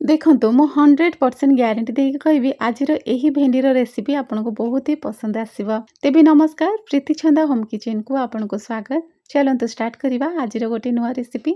ଦେଖନ୍ତୁ ମୁଁ 100% ଗ୍ୟାରେଣ୍ଟି ଦେଇକି କହିବି ଆଜିର ଏହି ଭେଣ୍ଡିର ରେସିପି ଆପଣଙ୍କୁ ବହୁତ ହି ପସନ୍ଦ ଆସିବ। ତେବେ ନମସ୍କାର, ପ୍ରୀତି ଛନ୍ଦା ହୋମ୍ କିଚେନକୁ ଆପଣଙ୍କୁ ସ୍ୱାଗତ। ଚାଲନ୍ତୁ ଷ୍ଟାର୍ଟ କରିବା ଆଜିର ଗୋଟେ ନୂଆ ରେସିପି।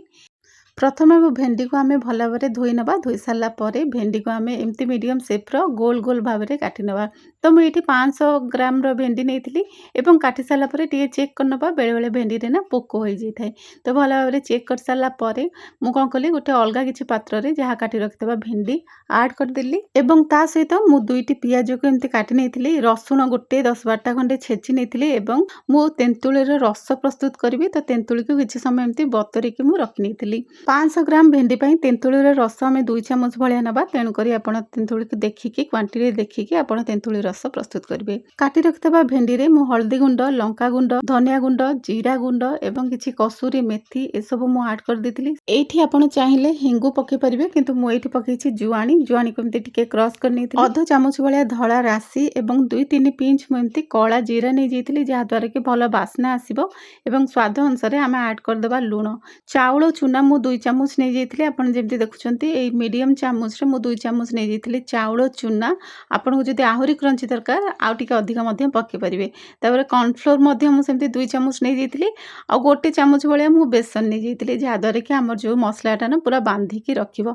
ପ୍ରଥମେ ଭେଣ୍ଡିକୁ ଆମେ ଭଲ ଭାବରେ ଧୋଇ ନେବା। ଧୋଇ ସାରିଲା ପରେ ଭେଣ୍ଡିକୁ ଆମେ ଏମିତି ମିଡ଼ିୟମ୍ ସେପ୍ର ଗୋଲ ଗୋଲ ଭାବରେ କାଟି ନେବା। ତ ମୁଁ ଏଇଠି 500 ଗ୍ରାମର ଭେଣ୍ଡି ନେଇଥିଲି ଏବଂ କାଟି ସାରିଲା ପରେ ଟିକେ ଚେକ୍ କରିନେବା। ବେଳେବେଳେ ଭେଣ୍ଡିରେ ନା ପୋକ ହୋଇଯାଇଥାଏ। ତ ଭଲ ଭାବରେ ଚେକ୍ କରିସାରିଲା ପରେ ମୁଁ କ'ଣ କଲି, ଗୋଟେ ଅଲଗା କିଛି ପାତ୍ରରେ ଯାହା କାଟି ରଖିଥିବା ଭେଣ୍ଡି ଆଡ଼୍ କରିଦେଲି ଏବଂ ତା ସହିତ ମୁଁ 2ଟି ପିଆଜକୁ ଏମିତି କାଟି ନେଇଥିଲି। ରସୁଣ ଗୋଟେ 10-12ଟା ଖଣ୍ଡେ ଛେଚି ନେଇଥିଲି ଏବଂ ମୁଁ ତେନ୍ତୁଳିର ରସ ପ୍ରସ୍ତୁତ କରିବି। ତ ତେନ୍ତୁଳିକୁ କିଛି ସମୟ ଏମିତି ବତୁରିକି ମୁଁ ରଖିନେଇଥିଲି। 500 ଗ୍ରାମ ଭେଣ୍ଡି ପାଇଁ ତେନ୍ତୁଳିର ରସ ଆମେ 2 ଚାମଚ ଭଳିଆ ନେବା। ତେଣୁକରି ଆପଣ ତେନ୍ତୁଳିକୁ ଦେଖିକି କ୍ୱାଣ୍ଟିଟି ଦେଖିକି ଆପଣ ତେନ୍ତୁଳି ରସ ପ୍ରସ୍ତୁତ କରିବେ। କାଟି ରଖିଥିବା ଭେଣ୍ଡିରେ ମୁଁ ହଳଦୀ ଗୁଣ୍ଡ, ଲଙ୍କା ଗୁଣ୍ଡ, ଧନିଆ ଗୁଣ୍ଡ, ଜିରା ଗୁଣ୍ଡ ଏବଂ କିଛି କସୁରୀ ମେଥି ଏସବୁ ମୁଁ ଆଡ଼୍ କରିଦେଇଥିଲି। ଏଇଠି ଆପଣ ଚାହିଁଲେ ହେଙ୍ଗୁ ପକାଇ ପାରିବେ, କିନ୍ତୁ ମୁଁ ଏଇଠି ପକାଇଛି ଜୁଆଣିକୁ ଏମିତି ଟିକେ କ୍ରସ୍ କରି ନେଇଥିଲି। ଅଧ ଚାମଚ ଭଳିଆ ଧଳା ରାଶି ଏବଂ 2-3 ପିଞ୍ଚ ମୁଁ ଏମିତି କଳା ଜିରା ନେଇଯାଇଥିଲି, ଯାହାଦ୍ୱାରା କି ଭଲ ବାସ୍ନା ଆସିବ ଏବଂ ସ୍ୱାଦ ଅନୁସାରେ ଆମେ ଆଡ଼୍ କରିଦେବା ଲୁଣ। ଚାଉଳ ଚୁନା ମୁଁ 2 ଚାମଚ ନେଇଯାଇଥିଲି। ଆପଣ ଯେମିତି ଦେଖୁଛନ୍ତି ଏଇ ମିଡ଼ିୟମ୍ ଚାମଚରେ ମୁଁ 2 ଚାମଚ ନେଇଯାଇଥିଲି ଚାଉଳ ଚୁନା। ଆପଣଙ୍କୁ ଯଦି ଆହୁରି କ୍ରଞ୍ଚି ଦରକାର ଆଉ ଟିକେ ଅଧିକ ମଧ୍ୟ ପକାଇ ପାରିବେ। ତାପରେ କର୍ଣ୍ଣଫ୍ଲୋର ମଧ୍ୟ ମୁଁ ସେମିତି 2 ଚାମଚ ନେଇଯାଇଥିଲି ଆଉ 1 ଚାମଚ ଭଳିଆ ମୁଁ ବେସନ ନେଇଯାଇଥିଲି, ଯାହାଦ୍ୱାରା କି ଆମର ଯେଉଁ ମସଲାଟା ନା ପୁରା ବାନ୍ଧିକି ରଖିବ।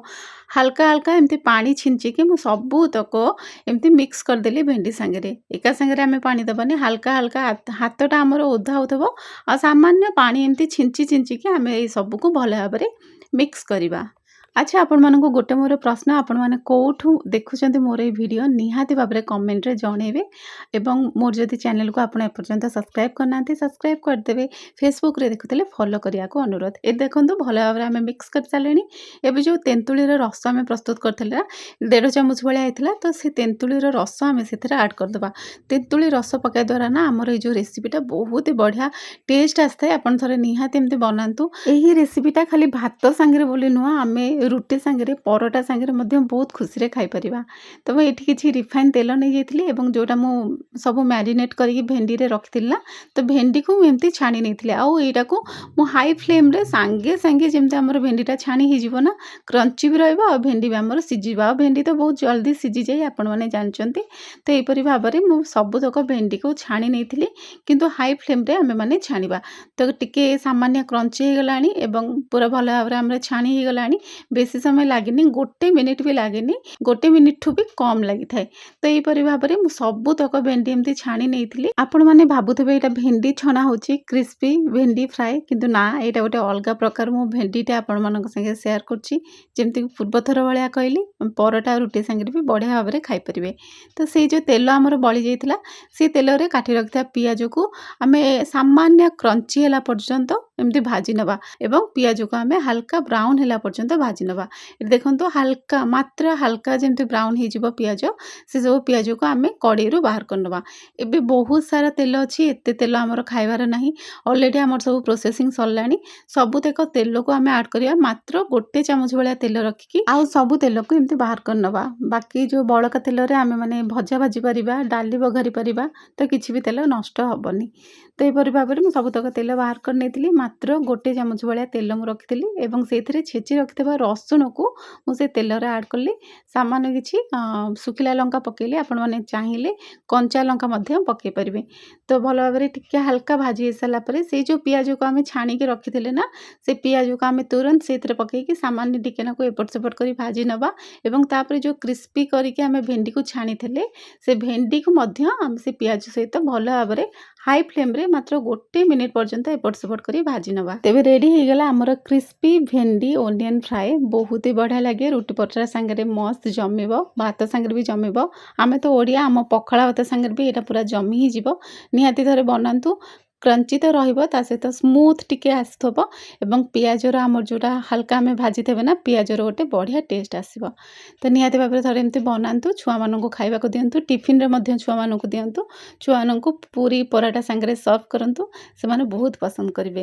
ହାଲକା ହାଲକା ଏମିତି ପାଣି ଛିଞ୍ଚିକି ମୁଁ ସବୁତକ ଏମିତି ମିକ୍ସ କରିଦେଲି ଭେଣ୍ଡି ସାଙ୍ଗରେ। ଏକା ସାଙ୍ଗରେ ଆମେ ପାଣି ଦେବାନି, ହାଲକା ହାଲକା ହାତଟା ଆମର ଓଦା ହେଉଥିବ ଆଉ ସାମାନ୍ୟ ପାଣି ଏମିତି ଛିଞ୍ଚିକି ଆମେ ଏଇ ସବୁକୁ ଭଲ ଭାବରେ ମିକ୍ସ କରିବା। ଆଚ୍ଛା, ଆପଣମାନଙ୍କୁ ଗୋଟେ ମୋର ପ୍ରଶ୍ନ, ଆପଣମାନେ କେଉଁଠୁ ଦେଖୁଛନ୍ତି ମୋର এই ଭିଡ଼ିଓ ନିହାତି ଭାବରେ କମେଣ୍ଟରେ ଜଣେଇବେ ଏବଂ ମୋର ଯଦି ଚ୍ୟାନେଲକୁ ଆପଣ ଏପର୍ଯ୍ୟନ୍ତ ସବସ୍କ୍ରାଇବ୍ କରିନାହାନ୍ତି ସବସ୍କ୍ରାଇବ୍ କରିଦେବେ। ଫେସବୁକରେ ଦେଖୁଥିଲେ ଫଲୋ କରିବାକୁ ଅନୁରୋଧ। ଏ ଦେଖନ୍ତୁ ଭଲ ଭାବରେ ଆମେ ମିକ୍ସ କରିସାରିଲେଣି। ଏବେ ଯେଉଁ ତେନ୍ତୁଳିର ରସ ଆମେ ପ୍ରସ୍ତୁତ କରିଥିଲେ ନା 1.5 ଚାମଚ ଭଳିଆ ହେଇଥିଲା, ତ ସେ ତେନ୍ତୁଳିର ରସ ଆମେ ସେଥିରେ ଆଡ଼୍ କରିଦେବା। ତେନ୍ତୁଳି ରସ ପକାଇବା ଦ୍ୱାରା ନା ଆମର ଏଇ ଯେଉଁ ରେସିପିଟା ବହୁତ ବଢ଼ିଆ ଟେଷ୍ଟ ଆସିଥାଏ। ଆପଣ ଥରେ ନିହାତି ଏମିତି ବନାନ୍ତୁ। ଏହି ରେସିପିଟା ଖାଲି ଭାତ ସାଙ୍ଗରେ ବୋଲି ନୁହଁ, ଆମେ ରୁଟି ସାଙ୍ଗରେ, ପରଟା ସାଙ୍ଗରେ ମଧ୍ୟ ବହୁତ ଖୁସିରେ ଖାଇପାରିବା। ତ ମୁଁ ଏଇଠି କିଛି ରିଫାଇନ୍ ତେଲ ନେଇଯାଇଥିଲି ଏବଂ ଯେଉଁଟା ମୁଁ ସବୁ ମ୍ୟାରିନେଟ୍ କରିକି ଭେଣ୍ଡିରେ ରଖିଥିଲି ନା, ତ ଭେଣ୍ଡିକୁ ମୁଁ ଏମିତି ଛାଣି ନେଇଥିଲି। ଆଉ ଏଇଟାକୁ ମୁଁ ହାଇ ଫ୍ଲେମ୍ରେ ସାଙ୍ଗେ ସାଙ୍ଗେ ଯେମିତି ଆମର ଭେଣ୍ଡିଟା ଛାଣି ହେଇଯିବ ନା, କ୍ରଞ୍ଚି ବି ରହିବ ଆଉ ଭେଣ୍ଡି ବି ଆମର ସିଝିବ। ଆଉ ଭେଣ୍ଡି ତ ବହୁତ ଜଲ୍ଦି ସିଝିଯାଏ, ଆପଣମାନେ ଜାଣିଛନ୍ତି। ତ ଏହିପରି ଭାବରେ ମୁଁ ସବୁତକ ଭେଣ୍ଡିକୁ ଛାଣି ନେଇଥିଲି, କିନ୍ତୁ ହାଇ ଫ୍ଲେମ୍ରେ ଆମେମାନେ ଛାଣିବା। ତ ଟିକେ ସାମାନ୍ୟ କ୍ରଞ୍ଚି ହେଇଗଲାଣି ଏବଂ ପୁରା ଭଲ ଭାବରେ ଆମର ଛାଣି ହେଇଗଲାଣି। ବେଶୀ ସମୟ ଲାଗିନି, 1 ମିନିଟ୍ ବି ଲାଗେନି, 1 ମିନିଟ୍ଠୁ ବି କମ୍ ଲାଗିଥାଏ। ତ ଏହିପରି ଭାବରେ ମୁଁ ସବୁତକ ଭେଣ୍ଡି ଏମିତି ଛାଣି ନେଇଥିଲି। ଆପଣମାନେ ଭାବୁଥିବେ ଏଇଟା ଭେଣ୍ଡି ଛଣା ହେଉଛି, କ୍ରିସ୍ପି ଭେଣ୍ଡି ଫ୍ରାଏ, କିନ୍ତୁ ନା, ଏଇଟା ଗୋଟେ ଅଲଗା ପ୍ରକାର ମୁଁ ଭେଣ୍ଡିଟା ଆପଣମାନଙ୍କ ସାଙ୍ଗେ ସେୟାର କରୁଛି। ଯେମିତିକି ପୂର୍ବଥର ଭଳିଆ କହିଲି, ପରଟା ଆଉ ରୁଟି ସାଙ୍ଗରେ ବି ବଢ଼ିଆ ଭାବରେ ଖାଇପାରିବେ। ତ ସେଇ ଯେଉଁ ତେଲ ଆମର ବଳି ଯାଇଥିଲା, ସେ ତେଲରେ କାଟି ରଖିଥିବା ପିଆଜକୁ ଆମେ ସାମାନ୍ୟ କ୍ରଞ୍ଚି ହେଲା ପର୍ଯ୍ୟନ୍ତ ଏମିତି ଭାଜି ନେବା ଏବଂ ପିଆଜକୁ ଆମେ ହାଲକା ବ୍ରାଉନ୍ ହେଲା ପର୍ଯ୍ୟନ୍ତ ଭାଜି ନେବା। ଏଠି ଦେଖନ୍ତୁ ହାଲକା, ମାତ୍ର ହାଲକା ଯେମିତି ବ୍ରାଉନ୍ ହେଇଯିବ ପିଆଜ, ସେସବୁ ପିଆଜକୁ ଆମେ କଡ଼େଇରୁ ବାହାର କରିନେବା। ଏବେ ବହୁତ ସାରା ତେଲ ଅଛି, ଏତେ ତେଲ ଆମର ଖାଇବାର ନାହିଁ। ଅଲରେଡ଼ି ଆମର ସବୁ ପ୍ରୋସେସିଂ ସରିଲାଣି। ସବୁତକ ତେଲକୁ ଆମେ ଆଡ଼୍ କରିବା। ମାତ୍ର 1 ଚାମଚ ଭଳିଆ ତେଲ ରଖିକି ଆଉ ସବୁ ତେଲକୁ ଏମିତି ବାହାର କରିନେବା। ବାକି ଯେଉଁ ବଳକା ତେଲରେ ଆମେମାନେ ଭଜା ଭାଜି ପାରିବା, ଡାଲି ବଘାରି ପାରିବା, ତ କିଛି ବି ତେଲ ନଷ୍ଟ ହେବନି। ତ ଏହିପରି ଭାବରେ ମୁଁ ସବୁତକ ତେଲ ବାହାର କରି ନେଇଥିଲି। ମାତ୍ର 1 ଚାମଚ ଭଳିଆ ତେଲ ମୁଁ ରଖିଥିଲି ଏବଂ ସେଇଥିରେ ଛେଚି ରଖିଥିବା ରସୁଣକୁ ମୁଁ ସେ ତେଲରେ ଆଡ଼୍ କଲି। ସାମାନ୍ୟ କିଛି ଶୁଖିଲା ଲଙ୍କା ପକାଇଲି, ଆପଣମାନେ ଚାହିଁଲେ କଞ୍ଚା ଲଙ୍କା ମଧ୍ୟ ପକାଇ ପାରିବେ। ତ ଭଲ ଭାବରେ ଟିକେ ହାଲକା ଭାଜି ହେଇସାରିଲା ପରେ ସେଇ ଯେଉଁ ପିଆଜକୁ ଆମେ ଛାଣିକି ରଖିଥିଲେ ନା, ସେ ପିଆଜକୁ ଆମେ ତୁରନ୍ତ ସେଇଥିରେ ପକାଇକି ସାମାନ୍ୟ ଟିକେ ନାକୁ ଏପଟ ସେପଟ କରି ଭାଜି ନେବା ଏବଂ ତାପରେ ଯେଉଁ କ୍ରିସ୍ପି କରିକି ଆମେ ଭେଣ୍ଡିକୁ ଛାଣିଥିଲେ, ସେ ଭେଣ୍ଡିକୁ ମଧ୍ୟ ଆମେ ସେ ପିଆଜ ସହିତ ଭଲ ଭାବରେ ହାଇ ଫ୍ଲେମ୍ରେ ମାତ୍ର 1 ମିନିଟ୍ ପର୍ଯ୍ୟନ୍ତ ଏପଟ ସେପଟ କରି ଭାଜି ନେବା। ତେବେ ରେଡ଼ି ହେଇଗଲା ଆମର କ୍ରିସ୍ପି ଭେଣ୍ଡି ଓନିଅନ୍ ଫ୍ରାଏ। ବହୁତ ହି ବଢ଼ିଆ ଲାଗେ, ରୁଟି ପରଟା ସାଙ୍ଗରେ ମସ୍ତ ଜମିବ, ଭାତ ସାଙ୍ଗରେ ବି ଜମିବ। ଆମେ ତ ଓଡ଼ିଆ, ଆମ ପଖାଳ ଭାତ ସାଙ୍ଗରେ ବି ଏଇଟା ପୁରା ଜମି ହେଇଯିବ। ନିହାତି ଥରେ ବନାନ୍ତୁ। କ୍ରଞ୍ଚି ତ ରହିବ, ତା ସହିତ ସ୍ମୁଥ୍ ଟିକେ ଆସିଥିବ ଏବଂ ପିଆଜର ଆମର ଯେଉଁଟା ହାଲକା ଆମେ ଭାଜିଥିବେ ନା, ପିଆଜର ଗୋଟେ ବଢ଼ିଆ ଟେଷ୍ଟ ଆସିବ। ତ ନିହାତି ଭାବରେ ଥରେ ଏମିତି ବନାନ୍ତୁ, ଛୁଆମାନଙ୍କୁ ଖାଇବାକୁ ଦିଅନ୍ତୁ, ଟିଫିନ୍ରେ ମଧ୍ୟ ଛୁଆମାନଙ୍କୁ ଦିଅନ୍ତୁ। ଛୁଆମାନଙ୍କୁ ପୁରୀ ପରଟା ସାଙ୍ଗରେ ସର୍ଭ କରନ୍ତୁ, ସେମାନେ ବହୁତ ପସନ୍ଦ କରିବେ।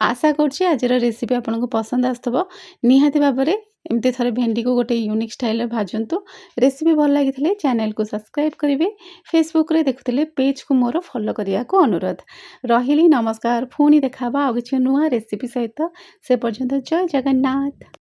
ଆଶା କରୁଛି ଆଜିର ରେସିପି ଆପଣଙ୍କୁ ପସନ୍ଦ ଆସିଥିବ। ନିହାତି ଭାବରେ ଏମିତି ଥରେ ଭେଣ୍ଡିକୁ ଗୋଟେ ୟୁନିକ୍ ଷ୍ଟାଇଲ୍ରେ ଭାଜନ୍ତୁ। ରେସିପି ଭଲ ଲାଗିଥିଲେ ଚ୍ୟାନେଲକୁ ସବସ୍କ୍ରାଇବ୍ କରିବେ। ଫେସବୁକରେ ଦେଖୁଥିଲେ ପେଜକୁ ମୋର ଫଲୋ କରିବାକୁ ଅନୁରୋଧ ରହିଲି। ନମସ୍କାର, ପୁଣି ଦେଖା ହେବା ଆଉ କିଛି ନୂଆ ରେସିପି ସହିତ। ସେ ପର୍ଯ୍ୟନ୍ତ ଜୟ ଜଗନ୍ନାଥ।